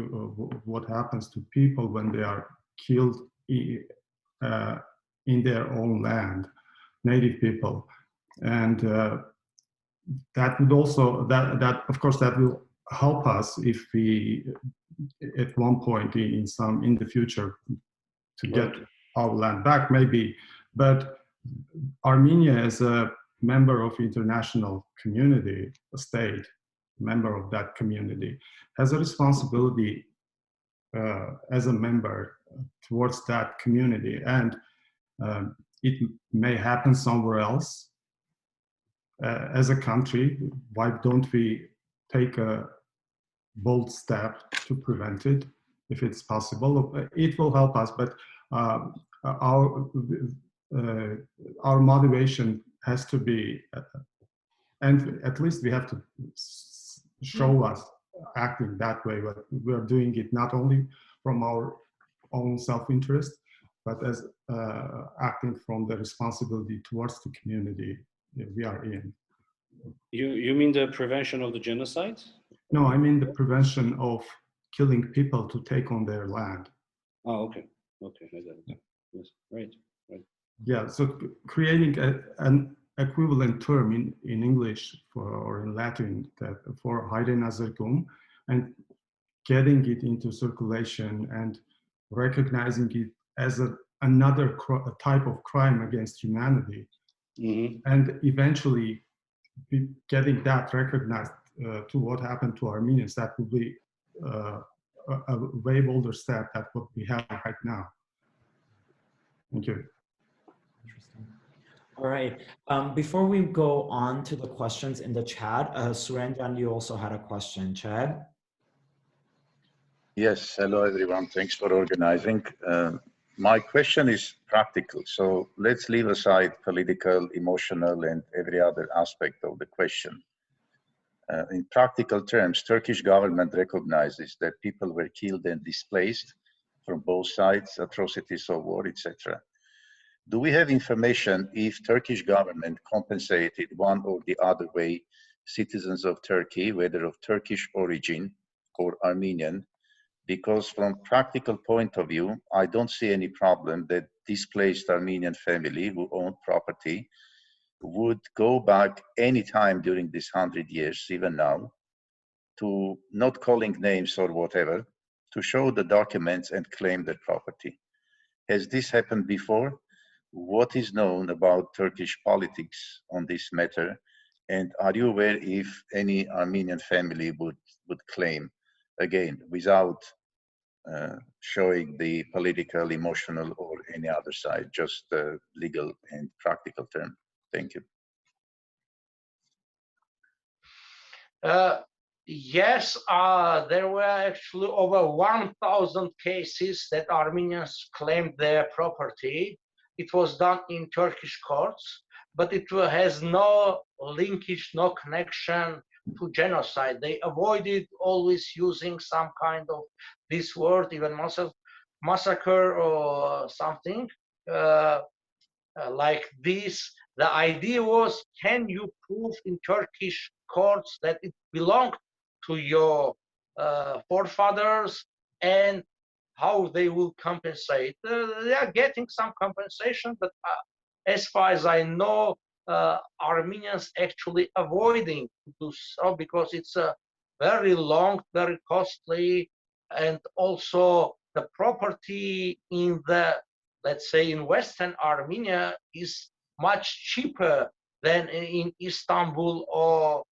what happens to people when they are killed in their own land, native people, and that would also that of course that will help us if we at one point in the future to get our land back, maybe. But Armenia is a member of international community, a state, member of that community, has a responsibility as a member towards that community. And it may happen somewhere else. As a country, why don't we take a bold step to prevent it if it's possible? It will help us, but our motivation has to be, and at least we have to show us acting that way, but we're doing it not only from our own self-interest, but as acting from the responsibility towards the community we are in. You mean the prevention of the genocide? No, I mean the prevention of killing people to take on their land. Oh, okay. Okay, I got it. Yes, right. Yeah, so creating an equivalent term in English or in Latin for Hayre Nazırkum, and getting it into circulation and recognizing it as another type of crime against humanity, and eventually getting that recognized to what happened to Armenians. That would be a way bolder step than what we have right now. Thank you. Interesting. All right. Before we go on to the questions in the chat, Suranjan, you also had a question. Chad? Yes. Hello, everyone. Thanks for organizing. My question is practical. So let's leave aside political, emotional, and every other aspect of the question. In practical terms, Turkish government recognizes that people were killed and displaced from both sides, atrocities of war, etc. Do we have information if Turkish government compensated one or the other way citizens of Turkey, whether of Turkish origin or Armenian, because from practical point of view, I don't see any problem that displaced Armenian family who owned property would go back anytime during these 100 years, even now, to not calling names or whatever, to show the documents and claim their property. Has this happened before? What is known about Turkish politics on this matter? And are you aware if any Armenian family would claim, again, without showing the political, emotional, or any other side, just legal and practical term? Thank you. Yes, there were actually over 1,000 cases that Armenians claimed their property. It was done in Turkish courts, but it has no linkage, no connection to genocide. They avoided always using some kind of this word, even massacre or something like this. The idea was, can you prove in Turkish courts that it belonged to your forefathers, and how they will compensate? They are getting some compensation, but as far as I know, Armenians actually avoiding to do so because it's a very long, very costly, and also the property in the, let's say, in Western Armenia is much cheaper than in Istanbul or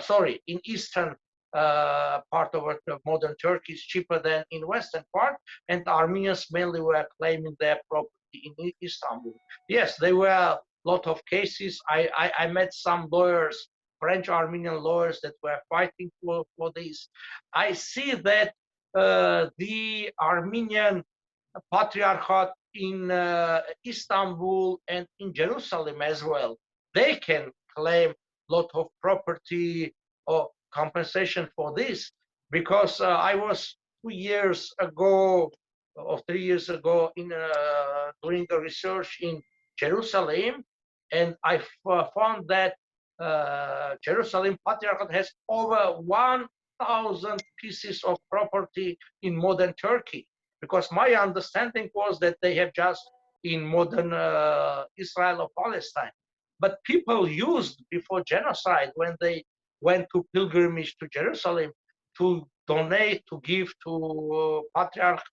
sorry, in eastern part of modern Turkey is cheaper than in western part, and Armenians mainly were claiming their property in Istanbul. Yes, there were a lot of cases. I met some lawyers, French Armenian lawyers, that were fighting for this. I see that the Armenian Patriarchate in Istanbul and in Jerusalem as well, they can claim a lot of property or compensation for this, because I was 2 years ago or 3 years ago in doing a research in Jerusalem, and I found that Jerusalem Patriarchate has over 1,000 pieces of property in modern Turkey, because my understanding was that they have just in modern Israel or Palestine. But people used before genocide, when they went to pilgrimage to Jerusalem, to donate, to give to Patriarch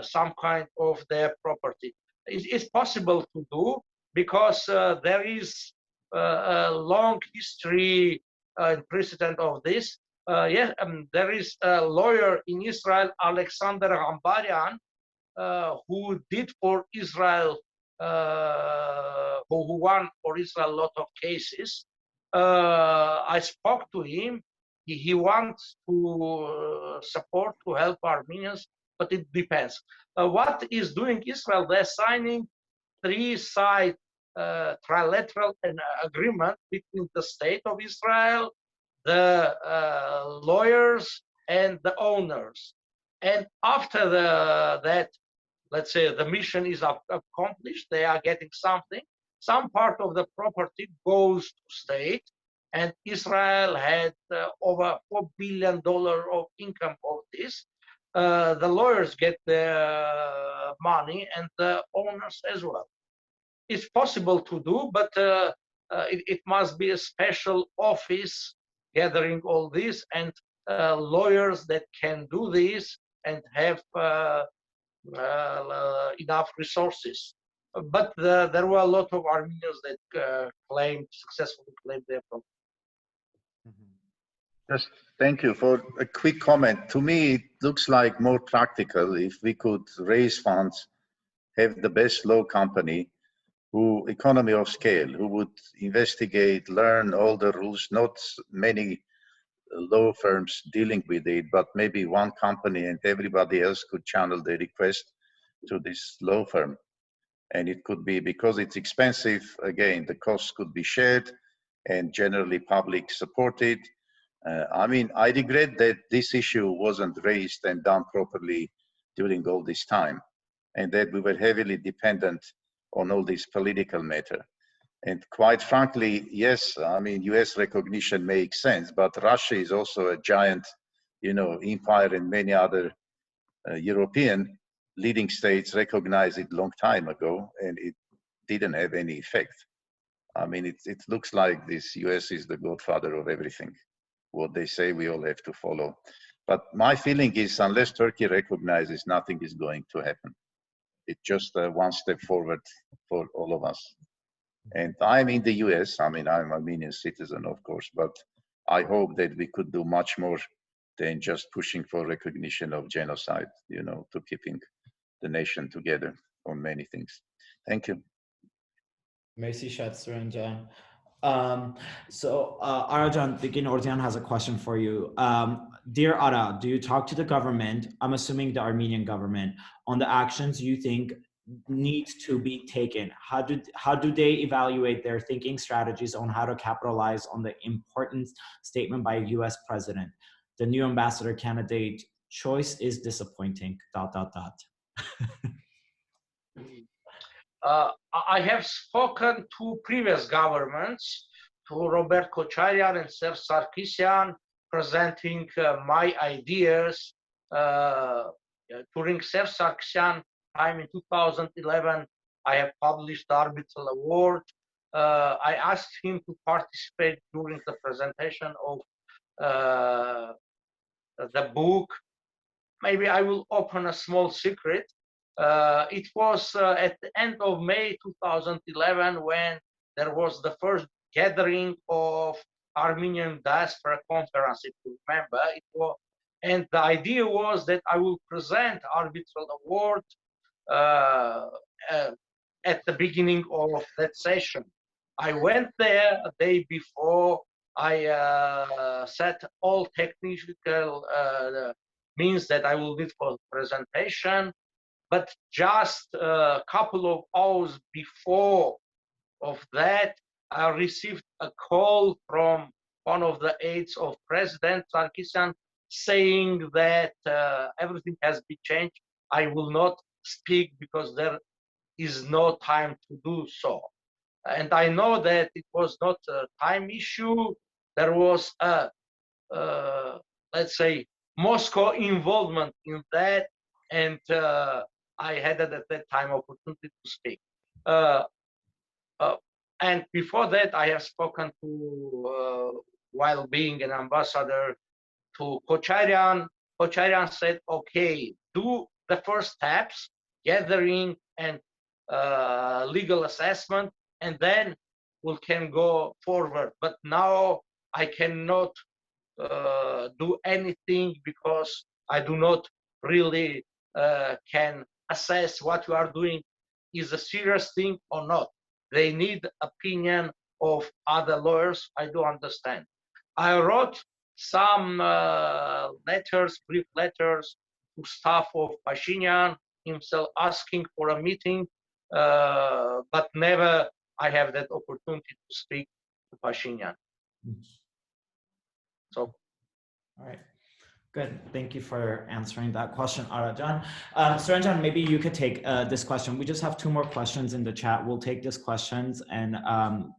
some kind of their property. It's possible to do, because there is a long history and precedent of this. Yes, there is a lawyer in Israel, Alexander Gambarian, who did for Israel, who won for Israel a lot of cases. I spoke to him. He wants to support, to help Armenians, but it depends. What is doing Israel? They're signing three-side trilateral agreement between the state of Israel, the lawyers, and the owners. And after that, let's say the mission is accomplished, they are getting something. Some part of the property goes to state, and Israel had over $4 billion of income of this. The lawyers get the money, and the owners as well. It's possible to do, but it must be a special office gathering all this, and lawyers that can do this and have enough resources. But there were a lot of Armenians that successfully claimed their property. Just thank you for a quick comment. To me, it looks like more practical if we could raise funds, have the best law company, who economy of scale, who would investigate, learn all the rules, not many law firms dealing with it, but maybe one company, and everybody else could channel the request to this law firm. And it could be, because it's expensive, again, the costs could be shared and generally public supported. I mean, I regret that this issue wasn't raised and done properly during all this time, and that we were heavily dependent on all this political matter. And quite frankly, yes, I mean, US recognition makes sense, but Russia is also a giant empire and many other European leading states recognized it long time ago, and it didn't have any effect. I mean, it looks like this US is the godfather of everything. What they say, we all have to follow. But my feeling is, unless Turkey recognizes, nothing is going to happen. It's just one step forward for all of us. And I'm in the US. I mean, I'm an Armenian citizen, of course, but I hope that we could do much more than just pushing for recognition of genocide, to keeping the nation together on many things. Thank you. Mercy Shatsuranjan. So Arajan Tikin Orzian has a question for you. Dear Ara, do you talk to the government, I'm assuming the Armenian government, on the actions you think need to be taken? How do they evaluate their thinking strategies on how to capitalize on the important statement by US President? The new ambassador candidate choice is disappointing, ... I have spoken to previous governments, to Robert Kocharian and Serge Sarkisian, presenting my ideas. During Serge Sarkisian time in 2011, I have published the Arbitral Award. I asked him to participate during the presentation of the book. Maybe I will open a small secret. It was at the end of May 2011 when there was the first gathering of Armenian Diaspora Conference, if you remember. And the idea was that I will present Arbitral Award at the beginning of that session. I went there a day before. I set all technical means that I will need for presentation. But just a couple of hours before of that, I received a call from one of the aides of President Sarkisian saying that everything has been changed. I will not speak because there is no time to do so. And I know that it was not a time issue. There was a, let's say, Moscow involvement in that, and I had at that time opportunity to speak. And before that, I have spoken to, while being an ambassador, to Kocharian. Kocharian said, okay, do the first steps, gathering and legal assessment, and then we can go forward. But now I cannot do anything because I do not really can assess what you are doing is a serious thing or not. They need opinion of other lawyers. I do understand. I wrote some letters, brief letters to staff of Pashinyan himself asking for a meeting, but never I have that opportunity to speak to Pashinyan. So, all right. Good. Thank you for answering that question, Arajan. Suranjan, maybe you could take this question. We just have 2 more questions in the chat. We'll take these questions and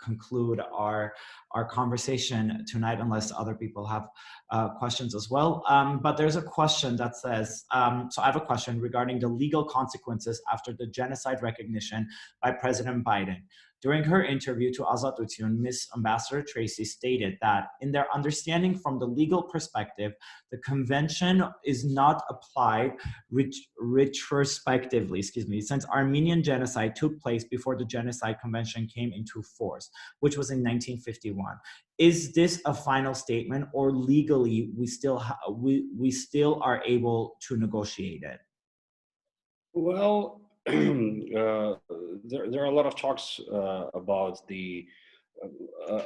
conclude our conversation tonight, unless other people have questions as well. But there's a question that says, so I have a question regarding the legal consequences after the genocide recognition by President Biden. During her interview to Azatutun, Ms. Ambassador Tracy stated that in their understanding from the legal perspective, the convention is not applied retrospectively, since Armenian genocide took place before the Genocide Convention came into force, which was in 1951. Is this a final statement, or legally we still are able to negotiate it? Well, there are a lot of talks about the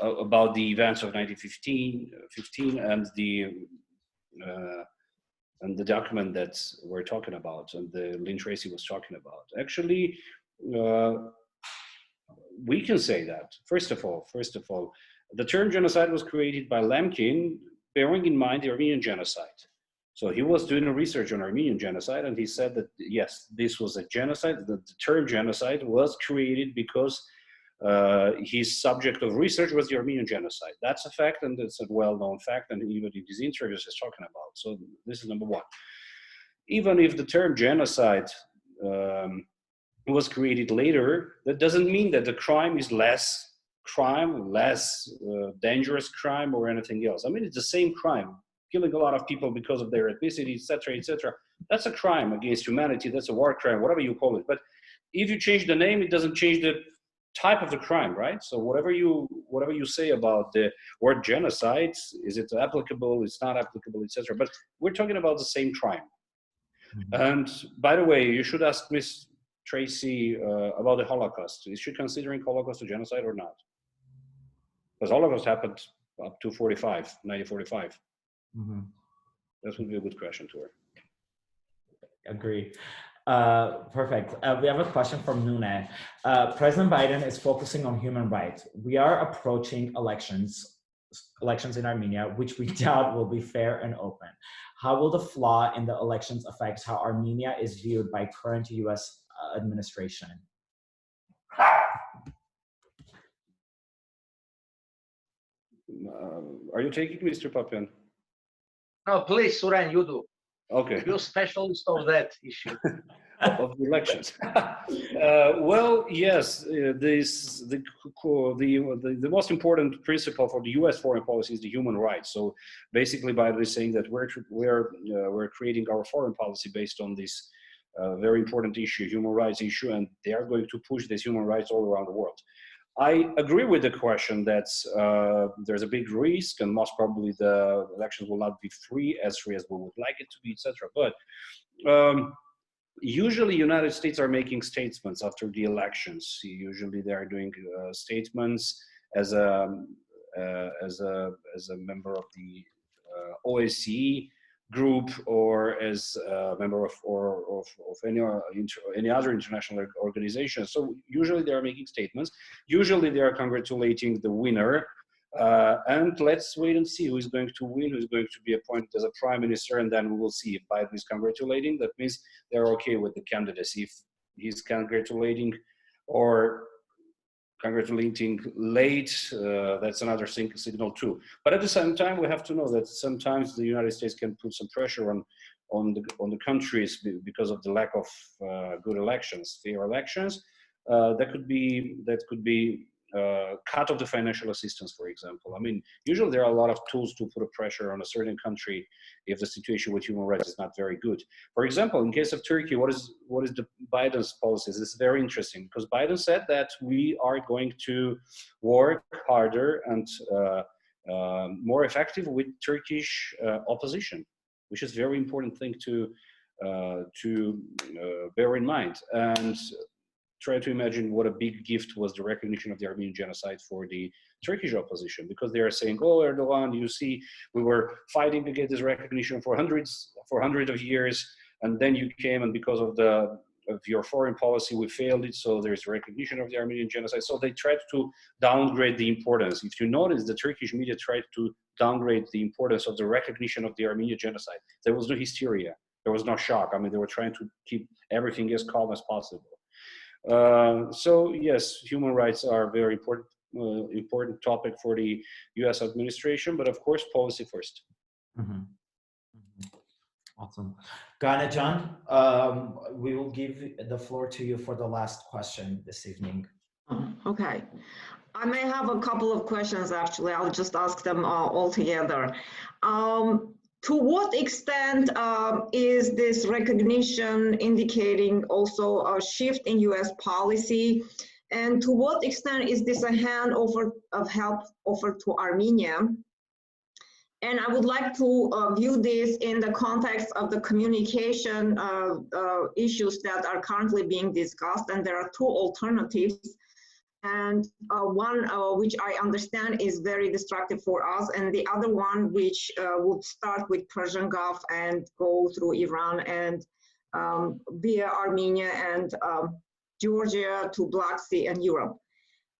events of 1915 and the document that we're talking about and the Lynn Tracy was talking about. Actually, we can say that first of all, the term genocide was created by Lemkin, bearing in mind the Armenian genocide. So he was doing a research on Armenian genocide, and he said that, yes, this was a genocide. The term genocide was created because his subject of research was the Armenian genocide. That's a fact, and it's a well-known fact, and even in his interviews he's talking about. So this is number one. Even if the term genocide was created later, that doesn't mean that the crime is less crime, less dangerous crime, or anything else. I mean, it's the same crime. Killing a lot of people because of their ethnicity, etc., etc. That's a crime against humanity. That's a war crime, whatever you call it. But if you change the name, it doesn't change the type of the crime, right? So whatever you say about the word genocide, is it applicable? It's not applicable, etc. But we're talking about the same crime. Mm-hmm. And by the way, you should ask Miss Tracy about the Holocaust. Is she considering Holocaust a genocide or not? Because Holocaust happened up to 1945. Mm-hmm. That would be a good question to her. Agree. Perfect. We have a question from Nune. President Biden is focusing on human rights. We are approaching elections in Armenia, which we doubt will be fair and open. How will the flaw in the elections affect how Armenia is viewed by current U.S. administration? Are you taking Mr. Papian? No, please, Suren, you do. Okay. You're specialist of that issue. Of the elections. Well, yes, the most important principle for the U.S. foreign policy is the human rights. So basically, Biden is saying that we're creating our foreign policy based on this very important issue, human rights issue, and they are going to push these human rights all around the world. I agree with the question that there's a big risk, and most probably the elections will not be free as we would like it to be, etc. But usually, United States are making statements after the elections. Usually, they are doing statements as a member of the OSCE group, or as a member of any other international organization. So usually they are making statements. Usually they are congratulating the winner. And let's wait and see who is going to win, who is going to be appointed as a prime minister, and then we will see if Biden is congratulating. That means they're okay with the candidacy. If he's congratulating or congratulating late, that's another signal too. But at the same time, we have to know that sometimes the United States can put some pressure on the countries because of the lack of good elections, fair elections. That could be cut of the financial assistance, for example. I mean, usually there are a lot of tools to put a pressure on a certain country if the situation with human rights is not very good. For example, in case of Turkey, what is the Biden's policies? This is very interesting because Biden said that we are going to work harder and more effective with Turkish opposition, which is a very important thing to bear in mind. And try to imagine what a big gift was the recognition of the Armenian genocide for the Turkish opposition, because they are saying, oh, Erdogan, you see, we were fighting to get this recognition for hundreds of years, and then you came, and because of your foreign policy, we failed it, so there's recognition of the Armenian genocide. So they tried to downgrade the importance. If you notice, the Turkish media tried to downgrade the importance of the recognition of the Armenian genocide. There was no hysteria. There was no shock. I mean, they were trying to keep everything as calm as possible. So yes, human rights are a very important topic for the U.S. administration, but of course, policy first. Mm-hmm. Mm-hmm. Awesome. Ghana John, we will give the floor to you for the last question this evening. Okay. I may have a couple of questions, actually. I'll just ask them all together. To what extent is this recognition indicating also a shift in U.S. policy? And to what extent is this a handover of help offered to Armenia? And I would like to view this in the context of the communication issues that are currently being discussed. And there are two alternatives. And one which I understand is very destructive for us, and the other one which would start with Persian Gulf and go through Iran and via Armenia and Georgia to Black Sea and Europe.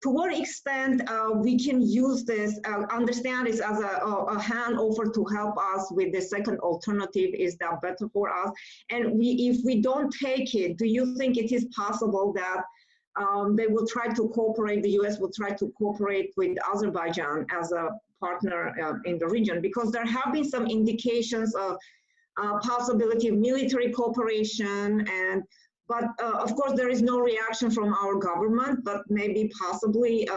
To what extent we can use this, understand this as a handover to help us with the second alternative? Is that better for us? And if we don't take it, do you think it is possible that they will try to cooperate, the US will try to cooperate with Azerbaijan as a partner in the region, because there have been some indications of possibility of military cooperation, but of course there is no reaction from our government, but maybe possibly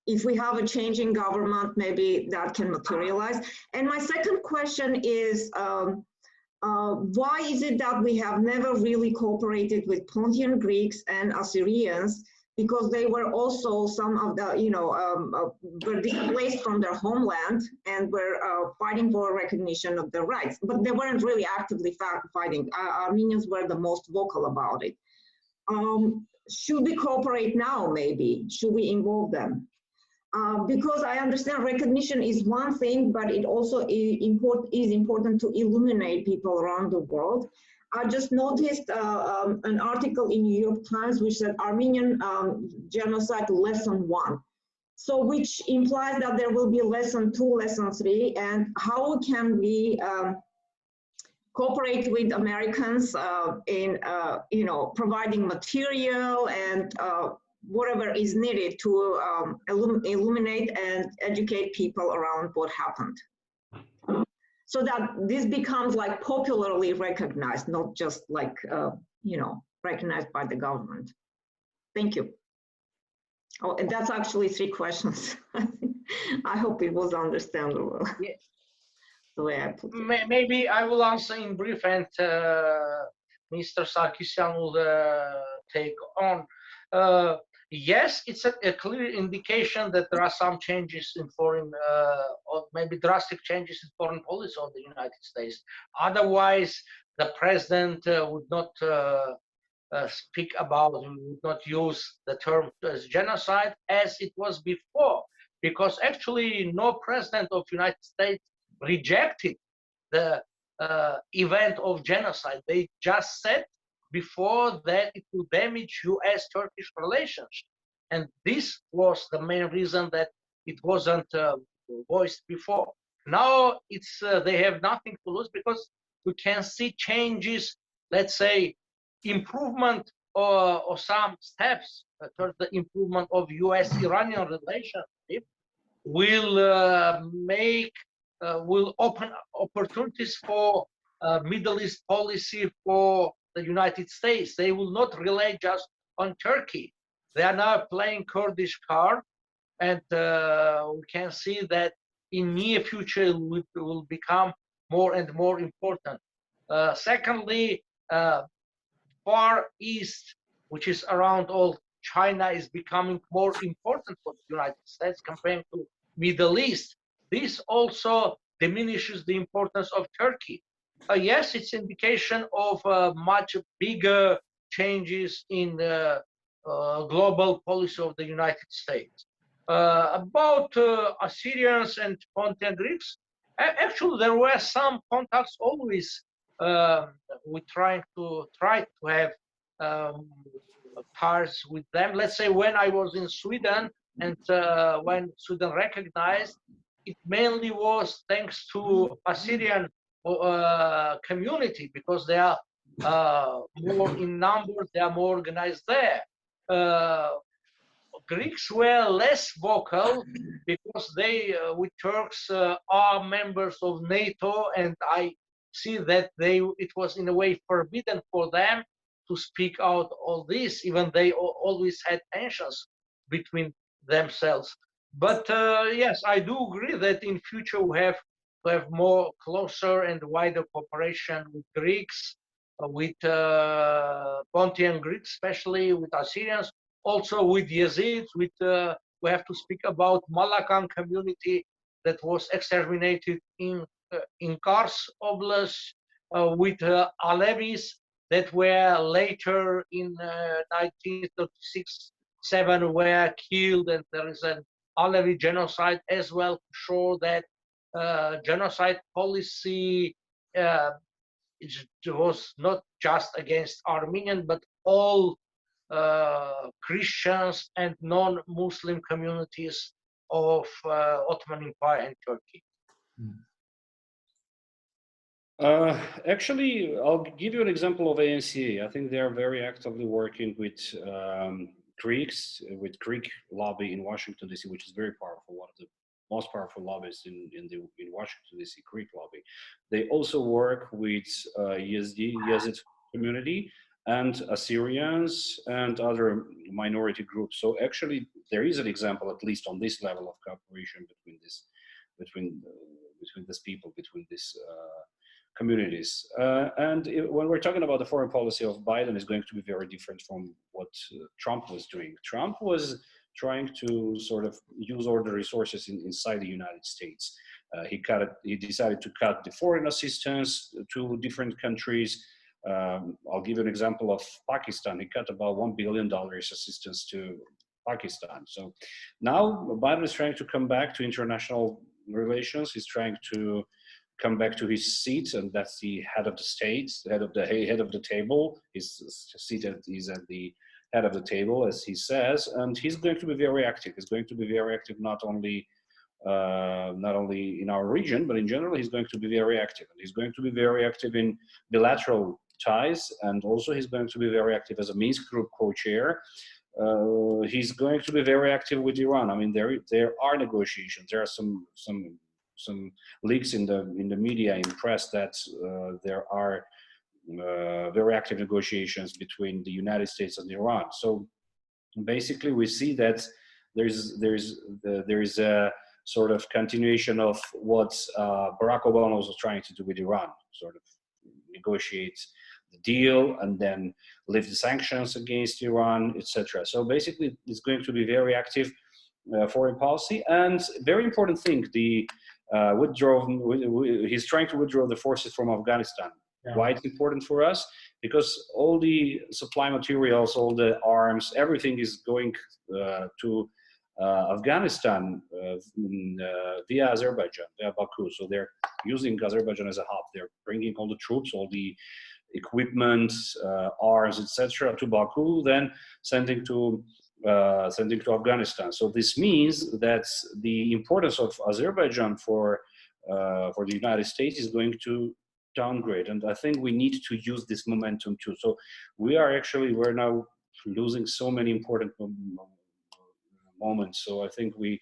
if we have a change in government, maybe that can materialize. And my second question is, why is it that we have never really cooperated with Pontian Greeks and Assyrians, because they were also some of the, were displaced from their homeland and were fighting for recognition of their rights, but they weren't really actively fighting. Armenians were the most vocal about it. Should we cooperate now, maybe? Should we involve them? Because I understand recognition is one thing, but it also is important to illuminate people around the world. I just noticed an article in New York Times which said Armenian genocide lesson 1. So which implies that there will be lesson 2, lesson 3, and how can we cooperate with Americans in providing material and whatever is needed to illuminate and educate people around what happened, so that this becomes like popularly recognized, not just like recognized by the government. Thank you. Oh, and that's actually 3 questions. I hope it was understandable. Yeah. The way I put it. Maybe I will answer in brief, and Mr. Sarkisian will take on. Yes, it's a clear indication that there are some changes in foreign, or maybe drastic changes in foreign policy of the United States. Otherwise, the president would not speak about, would not use the term as genocide as it was before, because actually no president of the United States rejected the event of genocide. They just said before that it will damage US-Turkish relations. And this was the main reason that it wasn't voiced before. Now it's they have nothing to lose, because we can see changes, let's say improvement or some steps towards the improvement of US-Iranian relationship will will open opportunities for Middle East policy for the United States. They will not rely just on Turkey. They are now playing Kurdish card, and we can see that in near future it will become more and more important. Secondly, Far East, which is around all China, is becoming more important for the United States compared to Middle East. This also diminishes the importance of Turkey. Yes, it's indication of much bigger changes in the global policy of the United States. About Assyrians and Pontian Greeks, actually there were some contacts always. We try to have ties with them. Let's say when I was in Sweden, and when Sweden recognized, it mainly was thanks to Assyrian community, because they are more in numbers, they are more organized there. Greeks were less vocal because they, with Turks, are members of NATO, and I see that it was in a way forbidden for them to speak out all this, even they always had tensions between themselves. But yes, I do agree that in future we have to have more closer and wider cooperation with Greeks, with Pontian Greeks, especially with Assyrians, also with Yazidis. We have to speak about Malakan community that was exterminated in Kars Oblast, with Alevis that were later in 1936-7 were killed, and there is an Alevi genocide as well to show that genocide policy was not just against Armenian, but all Christians and non-Muslim communities of Ottoman Empire and Turkey. Actually, I'll give you an example of ANCA. I think they are very actively working with Greeks, with Greek lobby in Washington DC, which is very powerful. One of the most powerful lobbies in Washington DC, Greek lobby. They also work with Yazid community and Assyrians and other minority groups. So actually, there is an example, at least on this level, of cooperation between these people, between these communities. When we're talking about the foreign policy of Biden, is going to be very different from what Trump was doing. Trump was trying to sort of use all the resources inside the United States. He decided to cut the foreign assistance to different countries. I'll give you an example of Pakistan. He cut about $1 billion assistance to Pakistan. So now Biden is trying to come back to international relations. He's trying to come back to his seat, and that's the head of the state, head of the table. He's seated. He's at the head of the table, as he says, and he's going to be very active. He's going to be very active not only in our region, but in general. He's going to be very active, and he's going to be very active in bilateral ties, and also he's going to be very active as a Minsk Group co-chair. He's going to be very active with Iran. I mean, there are negotiations. There are some leaks in the media, in press, that there are very active negotiations between the United States and Iran. So basically, we see that there is a sort of continuation of what Barack Obama was trying to do with Iran, sort of negotiate the deal and then lift the sanctions against Iran, etc. So basically, it's going to be very active foreign policy. And very important thing, the he's trying to withdraw the forces from Afghanistan. Yeah. Why it's important for us? Because all the supply materials, all the arms, everything is going to Afghanistan via Azerbaijan, via Baku. So they're using Azerbaijan as a hub. They're bringing all the troops, all the equipment, arms, etc., to Baku, then sending to Afghanistan. So this means that the importance of Azerbaijan for the United States is going to downgrade, and I think we need to use this momentum too. So we're now losing so many important moments. So I think we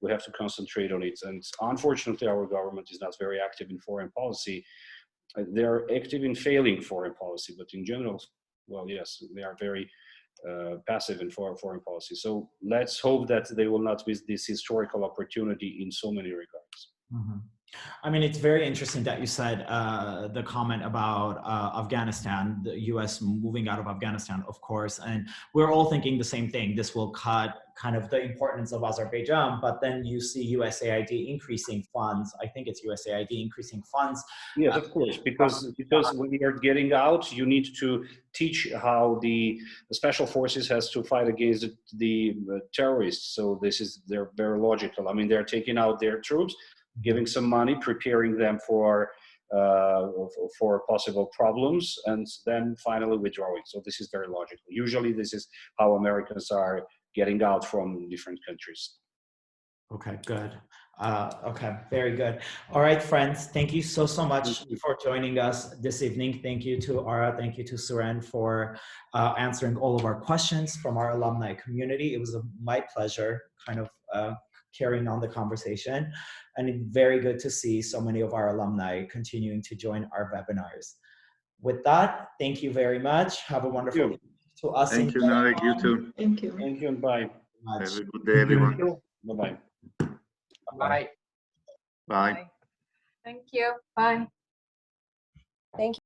have to concentrate on it. And unfortunately, our government is not very active in foreign policy. They are active in failing foreign policy, but in general, well, yes, they are very passive in foreign policy. So let's hope that they will not miss this historical opportunity in so many regards. Mm-hmm. I mean, it's very interesting that you said the comment about Afghanistan, the US moving out of Afghanistan, of course, and we're all thinking the same thing. This will cut kind of the importance of Azerbaijan, but then you see USAID increasing funds. I think it's USAID increasing funds. Yes, of course, because when you're getting out, you need to teach how the special forces has to fight against the terrorists. So they're very logical. I mean, they're taking out their troops, giving some money, preparing them for possible problems, and then finally withdrawing. So this is very logical. Usually this is how Americans are getting out from different countries. Okay, good. Okay, very good. All right, friends, thank you so much for joining us this evening. Thank you to Ara, thank you to Suren for answering all of our questions from our alumni community. It was my pleasure kind of carrying on the conversation, and it's very good to see so many of our alumni continuing to join our webinars. With that, thank you very much. Have a wonderful evening to us. Thank you, Narek. You too. Thank you. Thank you and bye. Have a good day, everyone. Bye-bye. Bye. Bye. Thank you. Bye. Thank you.